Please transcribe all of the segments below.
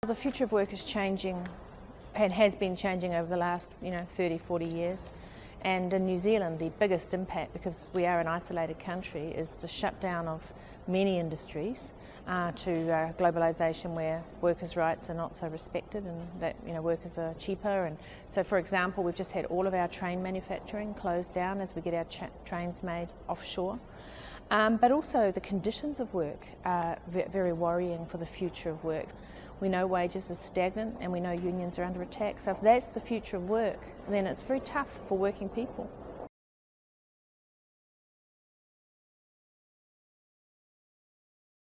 The future of work is changing and has been changing over the last 30, 40 years. And in New Zealand, the biggest impact, because we are an isolated country, is the shutdown of many industries to globalisation, where workers' rights are not so respected and that workers are cheaper. And so, for example, we've just had all of our train manufacturing closed down as we get our trains made offshore. But also the conditions of work are very worrying for the future of work. We know wages are stagnant and we know unions are under attack. So if that's the future of work, then it's very tough for working people.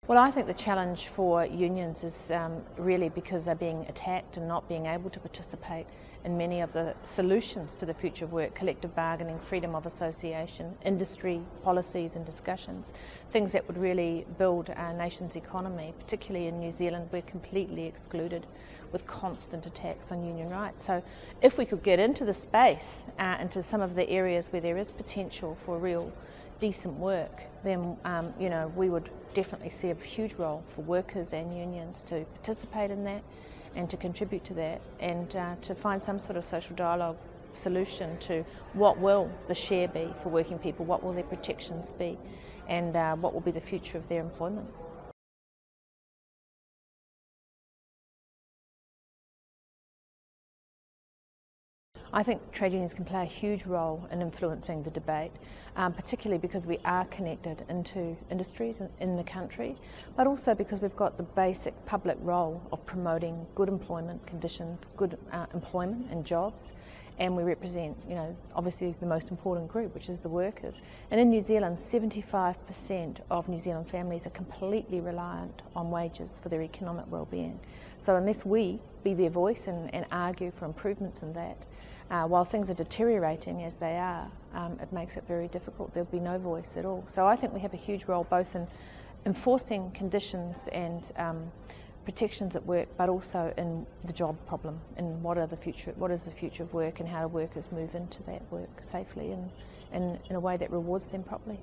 Well, I think the challenge for unions is really because they're being attacked and not being able to participate in many of the solutions to the future of work: collective bargaining, freedom of association, industry policies and discussions, things that would really build our nation's economy. Particularly in New Zealand, we're completely excluded with constant attacks on union rights. So if we could get into the space, into some of the areas where there is potential for real decent work, then we would definitely see a huge role for workers and unions to participate in that and to contribute to that, and to find some sort of social dialogue solution to what will the share be for working people, what will their protections be, and what will be the future of their employment. I think trade unions can play a huge role in influencing the debate, particularly because we are connected into industries in the country, but also because we've got the basic public role of promoting good employment conditions, good employment and jobs, and we represent, obviously the most important group, which is the workers. And in New Zealand, 75% of New Zealand families are completely reliant on wages for their economic well-being. So unless we be their voice and argue for improvements in that, while things are deteriorating as they are, it makes it very difficult. There'll be no voice at all. So I think we have a huge role both in enforcing conditions and protections at work, but also in the job problem, and what is the future of work, and how do workers move into that work safely and in a way that rewards them properly.